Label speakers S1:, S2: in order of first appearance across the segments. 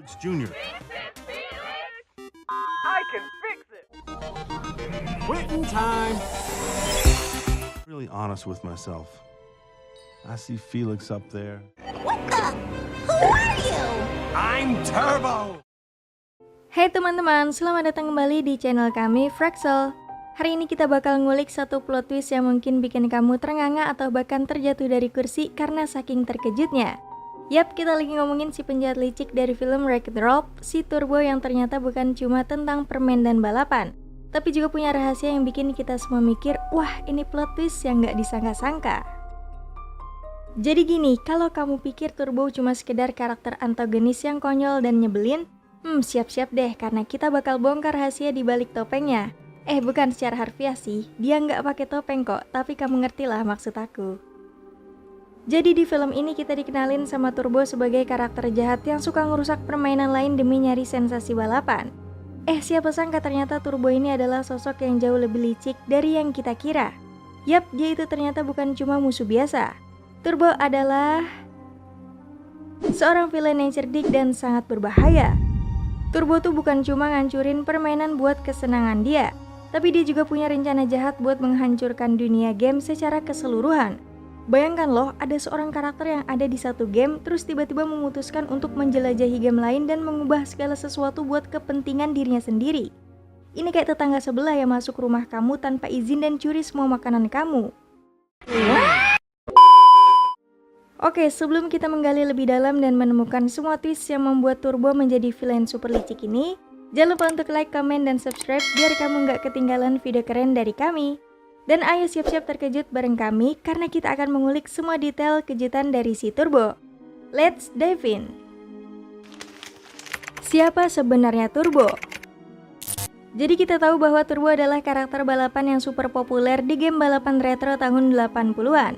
S1: It's Junior.
S2: I can fix it.
S1: Quitting time. Really honest with myself. I see Felix up there.
S3: What the? Who are you?
S1: I'm Turbo.
S4: Hai teman-teman, selamat datang kembali di channel kami Fraxel. Hari ini kita bakal ngulik satu plot twist yang mungkin bikin kamu ternganga atau bahkan terjatuh dari kursi karena saking terkejutnya. Yap, kita lagi ngomongin si penjahat licik dari film Wreck-It Ralph, si Turbo yang ternyata bukan cuma tentang permen dan balapan, tapi juga punya rahasia yang bikin kita semua mikir, wah ini plot twist yang gak disangka-sangka. Jadi gini, kalau kamu pikir Turbo cuma sekedar karakter antagonis yang konyol dan nyebelin, siap-siap deh karena kita bakal bongkar rahasia di balik topengnya. Bukan secara harfiah sih, dia nggak pakai topeng kok, tapi kamu ngerti lah maksud aku. Jadi di film ini kita dikenalin sama Turbo sebagai karakter jahat yang suka ngerusak permainan lain demi nyari sensasi balapan. Siapa sangka ternyata Turbo ini adalah sosok yang jauh lebih licik dari yang kita kira. Yap, dia itu ternyata bukan cuma musuh biasa. Turbo adalah seorang villain yang cerdik dan sangat berbahaya. Turbo tuh bukan cuma ngancurin permainan buat kesenangan dia, tapi dia juga punya rencana jahat buat menghancurkan dunia game secara keseluruhan. Bayangkan loh, ada seorang karakter yang ada di satu game, terus tiba-tiba memutuskan untuk menjelajahi game lain dan mengubah segala sesuatu buat kepentingan dirinya sendiri. Ini kayak tetangga sebelah yang masuk rumah kamu tanpa izin dan curi semua makanan kamu. Oke, sebelum kita menggali lebih dalam dan menemukan semua twist yang membuat Turbo menjadi villain super licik ini, jangan lupa untuk like, comment, dan subscribe biar kamu nggak ketinggalan video keren dari kami. Dan ayo siap-siap terkejut bareng kami karena kita akan mengulik semua detail kejutan dari si Turbo. Let's dive in. Siapa sebenarnya Turbo? Jadi kita tahu bahwa Turbo adalah karakter balapan yang super populer di game balapan retro tahun 80-an.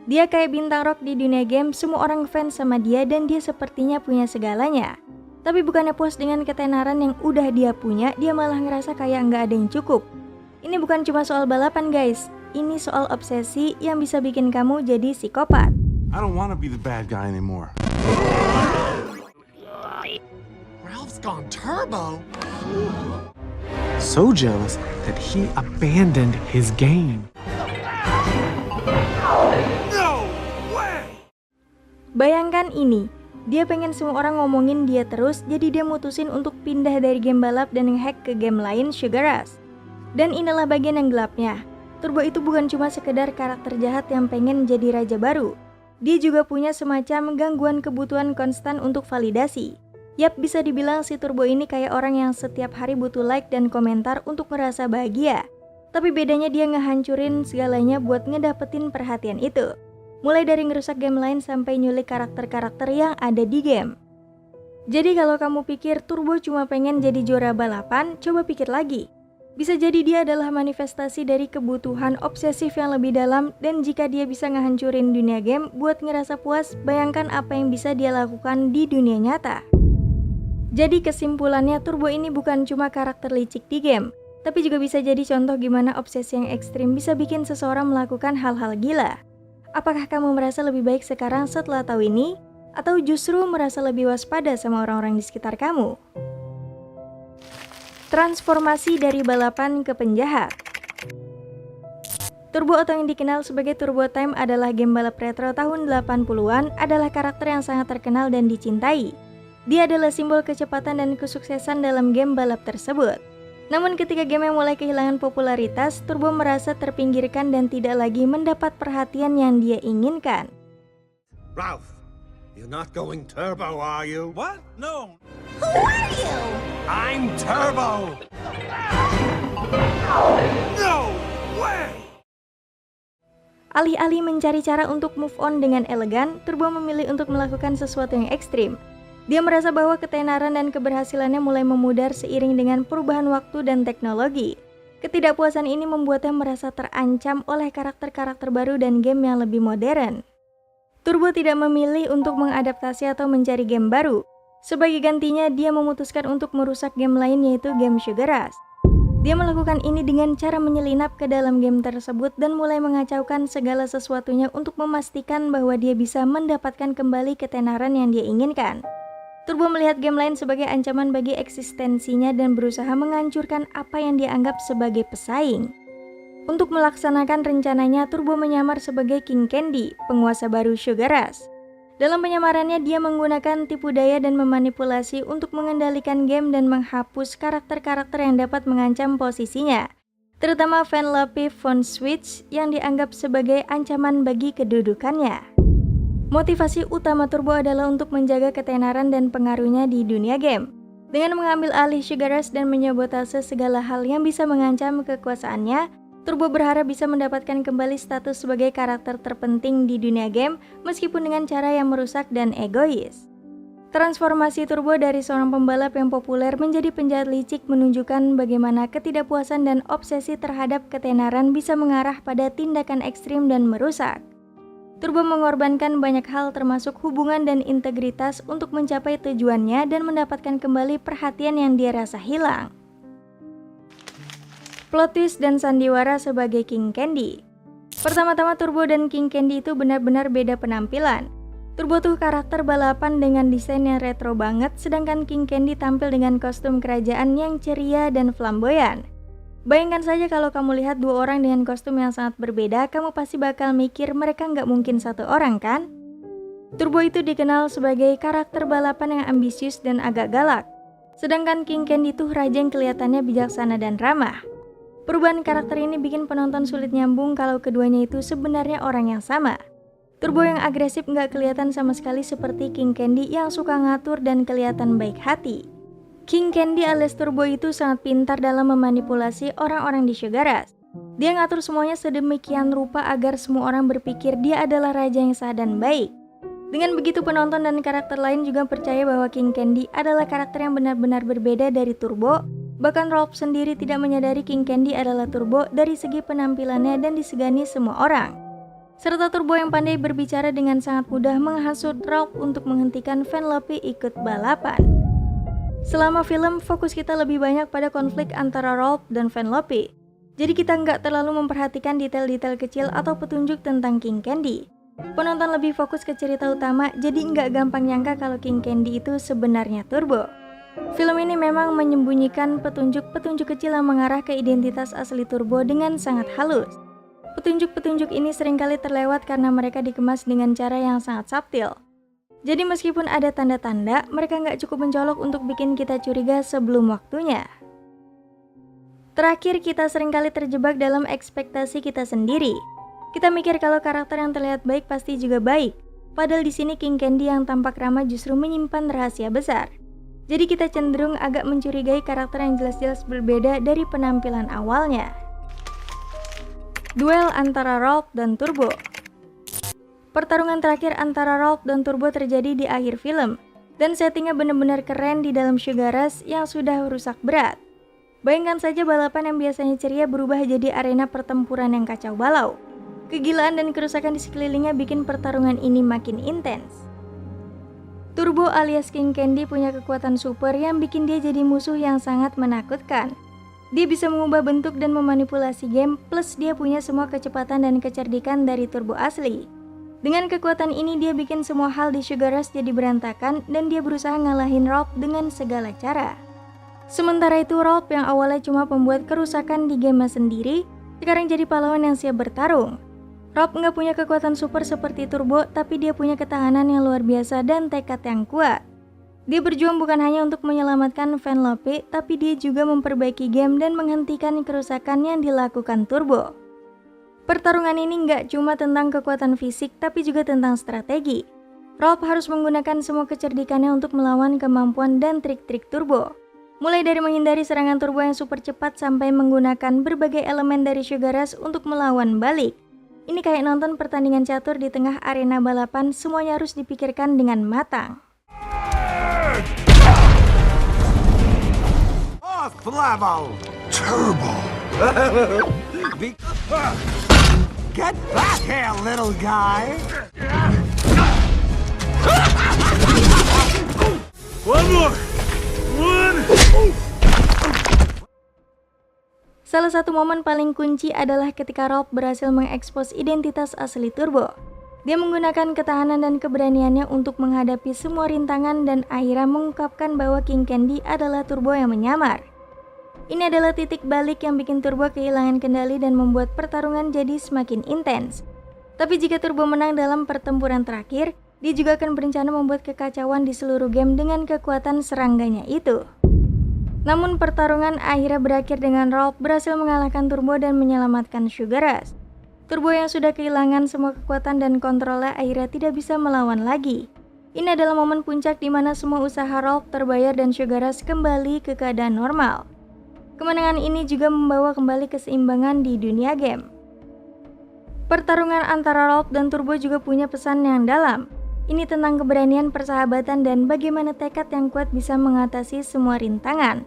S4: Dia kayak bintang rock di dunia game, semua orang fans sama dia dan dia sepertinya punya segalanya. Tapi bukannya puas dengan ketenaran yang udah dia punya, dia malah ngerasa kayak nggak ada yang cukup. Ini bukan cuma soal balapan guys, ini soal obsesi yang bisa bikin kamu jadi psikopat.
S1: I don't want to be the bad guy anymore.
S5: Ralph's gone turbo. So jealous that he abandoned his game.
S1: No way!
S4: Bayangkan ini, dia pengen semua orang ngomongin dia terus, jadi dia mutusin untuk pindah dari game balap dan ngehack ke game lain, Sugar Rush. Dan inilah bagian yang gelapnya. Turbo itu bukan cuma sekedar karakter jahat yang pengen jadi raja baru. Dia juga punya semacam gangguan kebutuhan konstan untuk validasi. Yap, bisa dibilang si Turbo ini kayak orang yang setiap hari butuh like dan komentar untuk merasa bahagia. Tapi bedanya dia ngehancurin segalanya buat ngedapetin perhatian itu. Mulai dari ngerusak game lain sampai nyulik karakter-karakter yang ada di game. Jadi kalau kamu pikir Turbo cuma pengen jadi juara balapan, coba pikir lagi. Bisa jadi dia adalah manifestasi dari kebutuhan obsesif yang lebih dalam, dan jika dia bisa ngehancurin dunia game buat ngerasa puas, bayangkan apa yang bisa dia lakukan di dunia nyata. Jadi kesimpulannya, Turbo ini bukan cuma karakter licik di game, tapi juga bisa jadi contoh gimana obsesi yang ekstrim bisa bikin seseorang melakukan hal-hal gila. Apakah kamu merasa lebih baik sekarang setelah tahu ini? Atau justru merasa lebih waspada sama orang-orang di sekitar kamu? Transformasi dari balapan ke penjahat. Turbo atau yang dikenal sebagai Turbo Time adalah game balap retro tahun 80-an, adalah karakter yang sangat terkenal dan dicintai. Dia adalah simbol kecepatan dan kesuksesan dalam game balap tersebut. Namun ketika game yang mulai kehilangan popularitas, Turbo merasa terpinggirkan dan tidak lagi mendapat perhatian yang dia inginkan.
S1: Ralph, you're not going turbo, are you? What? No.
S3: Who are you?
S1: I'm Turbo. No way!
S4: Alih-alih mencari cara untuk move on dengan elegan, Turbo memilih untuk melakukan sesuatu yang ekstrim. Dia merasa bahwa ketenaran dan keberhasilannya mulai memudar seiring dengan perubahan waktu dan teknologi. Ketidakpuasan ini membuatnya merasa terancam oleh karakter-karakter baru dan game yang lebih modern. Turbo tidak memilih untuk mengadaptasi atau mencari game baru. Sebagai gantinya, dia memutuskan untuk merusak game lain, yaitu game Sugar Rush. Dia melakukan ini dengan cara menyelinap ke dalam game tersebut dan mulai mengacaukan segala sesuatunya untuk memastikan bahwa dia bisa mendapatkan kembali ketenaran yang dia inginkan. Turbo melihat game lain sebagai ancaman bagi eksistensinya dan berusaha menghancurkan apa yang dia anggap sebagai pesaing. Untuk melaksanakan rencananya, Turbo menyamar sebagai King Candy, penguasa baru Sugar Rush. Dalam penyamarannya, dia menggunakan tipu daya dan memanipulasi untuk mengendalikan game dan menghapus karakter-karakter yang dapat mengancam posisinya, terutama Vanellope von Schweetz yang dianggap sebagai ancaman bagi kedudukannya. Motivasi utama Turbo adalah untuk menjaga ketenaran dan pengaruhnya di dunia game. Dengan mengambil alih Sugar Rush dan menyabotase segala hal yang bisa mengancam kekuasaannya, Turbo berharap bisa mendapatkan kembali status sebagai karakter terpenting di dunia game meskipun dengan cara yang merusak dan egois. Transformasi Turbo dari seorang pembalap yang populer menjadi penjahat licik menunjukkan bagaimana ketidakpuasan dan obsesi terhadap ketenaran bisa mengarah pada tindakan ekstrim dan merusak. Turbo mengorbankan banyak hal termasuk hubungan dan integritas untuk mencapai tujuannya dan mendapatkan kembali perhatian yang dia rasa hilang. Plot twist dan sandiwara sebagai King Candy. Pertama-tama Turbo dan King Candy itu benar-benar beda penampilan. Turbo tuh karakter balapan dengan desain yang retro banget, sedangkan King Candy tampil dengan kostum kerajaan yang ceria dan flamboyan. Bayangkan saja kalau kamu lihat dua orang dengan kostum yang sangat berbeda, kamu pasti bakal mikir mereka nggak mungkin satu orang kan? Turbo itu dikenal sebagai karakter balapan yang ambisius dan agak galak. Sedangkan King Candy tuh raja yang kelihatannya bijaksana dan ramah. Perubahan karakter ini bikin penonton sulit nyambung kalau keduanya itu sebenarnya orang yang sama. Turbo yang agresif nggak kelihatan sama sekali seperti King Candy yang suka ngatur dan kelihatan baik hati. King Candy alias Turbo itu sangat pintar dalam memanipulasi orang-orang di Sugar Rush. Dia ngatur semuanya sedemikian rupa agar semua orang berpikir dia adalah raja yang sah dan baik. Dengan begitu penonton dan karakter lain juga percaya bahwa King Candy adalah karakter yang benar-benar berbeda dari Turbo. Bahkan Ralph sendiri tidak menyadari King Candy adalah Turbo dari segi penampilannya dan disegani semua orang. Serta Turbo yang pandai berbicara dengan sangat mudah menghasut Ralph untuk menghentikan Vanellope ikut balapan. Selama film, fokus kita lebih banyak pada konflik antara Ralph dan Vanellope. Jadi kita nggak terlalu memperhatikan detail-detail kecil atau petunjuk tentang King Candy. Penonton lebih fokus ke cerita utama, jadi nggak gampang nyangka kalau King Candy itu sebenarnya Turbo. Film ini memang menyembunyikan petunjuk-petunjuk kecil yang mengarah ke identitas asli Turbo dengan sangat halus. Petunjuk-petunjuk ini seringkali terlewat karena mereka dikemas dengan cara yang sangat subtil. Jadi meskipun ada tanda-tanda, mereka nggak cukup mencolok untuk bikin kita curiga sebelum waktunya. Terakhir, kita seringkali terjebak dalam ekspektasi kita sendiri. Kita mikir kalau karakter yang terlihat baik pasti juga baik. Padahal di sini King Candy yang tampak ramah justru menyimpan rahasia besar. Jadi kita cenderung agak mencurigai karakter yang jelas-jelas berbeda dari penampilan awalnya. Duel antara Ralph dan Turbo. Pertarungan terakhir antara Ralph dan Turbo terjadi di akhir film, dan settingnya benar-benar keren di dalam Sugar Rush yang sudah rusak berat. Bayangkan saja balapan yang biasanya ceria berubah jadi arena pertempuran yang kacau balau. Kegilaan dan kerusakan di sekelilingnya bikin pertarungan ini makin intens. Turbo alias King Candy punya kekuatan super yang bikin dia jadi musuh yang sangat menakutkan. Dia bisa mengubah bentuk dan memanipulasi game, plus dia punya semua kecepatan dan kecerdikan dari Turbo asli. Dengan kekuatan ini dia bikin semua hal di Sugar Rush jadi berantakan dan dia berusaha ngalahin Ralph dengan segala cara. Sementara itu Ralph yang awalnya cuma pembuat kerusakan di game sendiri, sekarang jadi pahlawan yang siap bertarung. Ralph nggak punya kekuatan super seperti Turbo, tapi dia punya ketahanan yang luar biasa dan tekad yang kuat. Dia berjuang bukan hanya untuk menyelamatkan Vanellope, tapi dia juga memperbaiki game dan menghentikan kerusakan yang dilakukan Turbo. Pertarungan ini nggak cuma tentang kekuatan fisik, tapi juga tentang strategi. Ralph harus menggunakan semua kecerdikannya untuk melawan kemampuan dan trik-trik Turbo. Mulai dari menghindari serangan Turbo yang super cepat sampai menggunakan berbagai elemen dari Sugar Rush untuk melawan balik. Ini kayak nonton pertandingan catur di tengah arena balapan, semuanya harus dipikirkan dengan matang.
S1: Off, Flavo!
S5: Turbo!
S1: Get back here, little guy!
S5: One more! One!
S4: Salah satu momen paling kunci adalah ketika Ralph berhasil mengekspos identitas asli Turbo. Dia menggunakan ketahanan dan keberaniannya untuk menghadapi semua rintangan dan akhirnya mengungkapkan bahwa King Candy adalah Turbo yang menyamar. Ini adalah titik balik yang bikin Turbo kehilangan kendali dan membuat pertarungan jadi semakin intens. Tapi jika Turbo menang dalam pertempuran terakhir, dia juga akan berencana membuat kekacauan di seluruh game dengan kekuatan serangganya itu. Namun pertarungan akhirnya berakhir dengan Ralph berhasil mengalahkan Turbo dan menyelamatkan Sugar Rush. Turbo yang sudah kehilangan semua kekuatan dan kontrolnya akhirnya tidak bisa melawan lagi. Ini adalah momen puncak di mana semua usaha Ralph terbayar dan Sugar Rush kembali ke keadaan normal. Kemenangan ini juga membawa kembali keseimbangan di dunia game. Pertarungan antara Ralph dan Turbo juga punya pesan yang dalam. Ini tentang keberanian, persahabatan, dan bagaimana tekad yang kuat bisa mengatasi semua rintangan.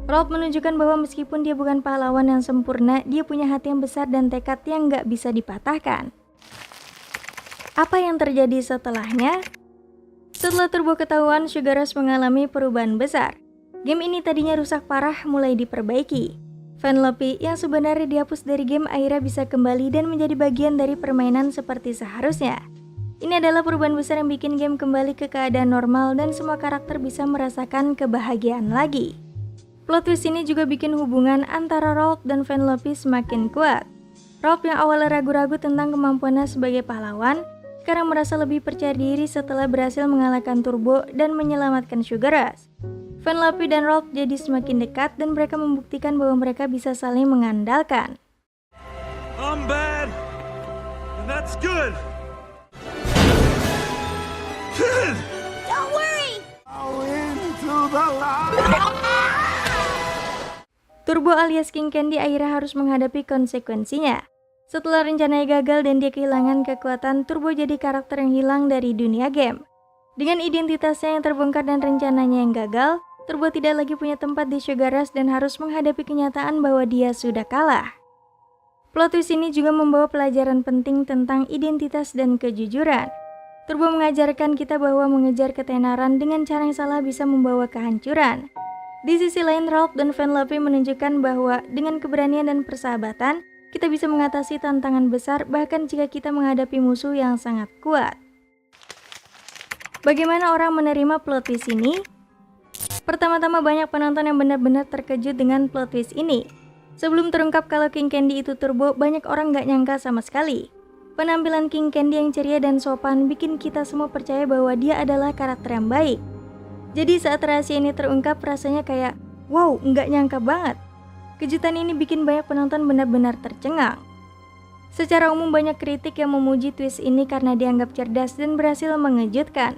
S4: Ralph menunjukkan bahwa meskipun dia bukan pahlawan yang sempurna, dia punya hati yang besar dan tekad yang gak bisa dipatahkan. Apa yang terjadi setelahnya? Setelah Turbo ketahuan, Sugar Rush mengalami perubahan besar. Game ini tadinya rusak parah mulai diperbaiki. Vanellope yang sebenarnya dihapus dari game akhirnya bisa kembali dan menjadi bagian dari permainan seperti seharusnya. Ini adalah perubahan besar yang bikin game kembali ke keadaan normal dan semua karakter bisa merasakan kebahagiaan lagi. Plot twist ini juga bikin hubungan antara Ralph dan Vanellope semakin kuat. Ralph yang awalnya ragu-ragu tentang kemampuannya sebagai pahlawan, sekarang merasa lebih percaya diri setelah berhasil mengalahkan Turbo dan menyelamatkan Sugar Rush. Vanellope dan Ralph jadi semakin dekat dan mereka membuktikan bahwa mereka bisa saling mengandalkan.
S1: I'm bad, and that's good.
S3: Don't worry!
S4: Turbo alias King Candy akhirnya harus menghadapi konsekuensinya. Setelah rencananya gagal dan dia kehilangan kekuatan, Turbo jadi karakter yang hilang dari dunia game. Dengan identitasnya yang terbongkar dan rencananya yang gagal, Turbo tidak lagi punya tempat di Sugar Rush dan harus menghadapi kenyataan bahwa dia sudah kalah. Plot twist ini juga membawa pelajaran penting tentang identitas dan kejujuran. Turbo mengajarkan kita bahwa mengejar ketenaran dengan cara yang salah bisa membawa kehancuran. Di sisi lain, Ralph dan Vanellope menunjukkan bahwa dengan keberanian dan persahabatan, kita bisa mengatasi tantangan besar bahkan jika kita menghadapi musuh yang sangat kuat. Bagaimana orang menerima plot twist ini? Pertama-tama banyak penonton yang benar-benar terkejut dengan plot twist ini. Sebelum terungkap kalau King Candy itu Turbo, banyak orang gak nyangka sama sekali. Penampilan King Candy yang ceria dan sopan bikin kita semua percaya bahwa dia adalah karakter yang baik. Jadi saat rahasia ini terungkap rasanya kayak, wow, nggak nyangka banget. Kejutan ini bikin banyak penonton benar-benar tercengang. Secara umum banyak kritik yang memuji twist ini karena dianggap cerdas dan berhasil mengejutkan.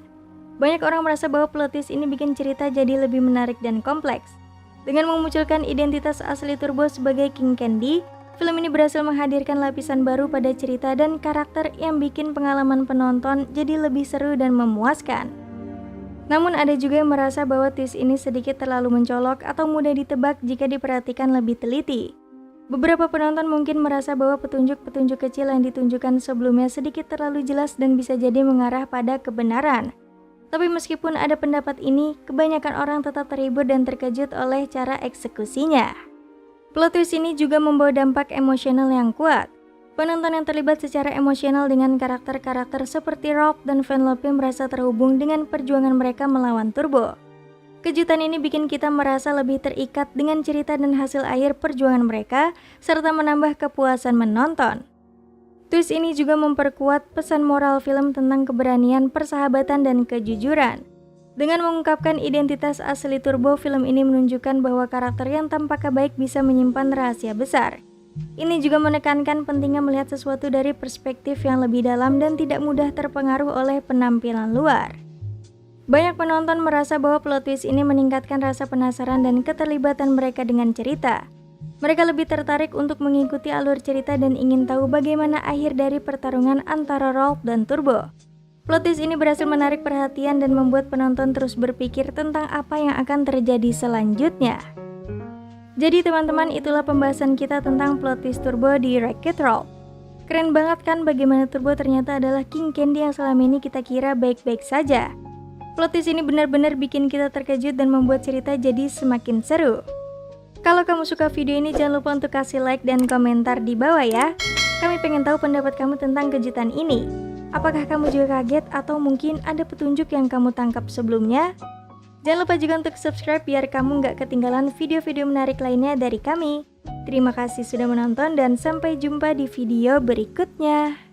S4: Banyak orang merasa bahwa plot twist ini bikin cerita jadi lebih menarik dan kompleks. Dengan memunculkan identitas asli Turbo sebagai King Candy, film ini berhasil menghadirkan lapisan baru pada cerita dan karakter yang bikin pengalaman penonton jadi lebih seru dan memuaskan. Namun ada juga yang merasa bahwa twist ini sedikit terlalu mencolok atau mudah ditebak jika diperhatikan lebih teliti. Beberapa penonton mungkin merasa bahwa petunjuk-petunjuk kecil yang ditunjukkan sebelumnya sedikit terlalu jelas dan bisa jadi mengarah pada kebenaran. Tapi meskipun ada pendapat ini, kebanyakan orang tetap terhibur dan terkejut oleh cara eksekusinya. Plot twist ini juga membawa dampak emosional yang kuat. Penonton yang terlibat secara emosional dengan karakter-karakter seperti Ralph dan Vanellope merasa terhubung dengan perjuangan mereka melawan Turbo. Kejutan ini bikin kita merasa lebih terikat dengan cerita dan hasil akhir perjuangan mereka, serta menambah kepuasan menonton. Twist ini juga memperkuat pesan moral film tentang keberanian, persahabatan, dan kejujuran. Dengan mengungkapkan identitas asli Turbo, film ini menunjukkan bahwa karakter yang tampaknya baik bisa menyimpan rahasia besar. Ini juga menekankan pentingnya melihat sesuatu dari perspektif yang lebih dalam dan tidak mudah terpengaruh oleh penampilan luar. Banyak penonton merasa bahwa plot twist ini meningkatkan rasa penasaran dan keterlibatan mereka dengan cerita. Mereka lebih tertarik untuk mengikuti alur cerita dan ingin tahu bagaimana akhir dari pertarungan antara Ralph dan Turbo. Plot twist ini berhasil menarik perhatian dan membuat penonton terus berpikir tentang apa yang akan terjadi selanjutnya. Jadi teman-teman, itulah pembahasan kita tentang plot twist Turbo di Wreck-It Ralph. Keren banget kan bagaimana Turbo ternyata adalah King Candy yang selama ini kita kira baik-baik saja. Plot twist ini benar-benar bikin kita terkejut dan membuat cerita jadi semakin seru. Kalau kamu suka video ini jangan lupa untuk kasih like dan komentar di bawah ya. Kami pengen tahu pendapat kamu tentang kejutan ini. Apakah kamu juga kaget atau mungkin ada petunjuk yang kamu tangkap sebelumnya? Jangan lupa juga untuk subscribe biar kamu nggak ketinggalan video-video menarik lainnya dari kami. Terima kasih sudah menonton dan sampai jumpa di video berikutnya.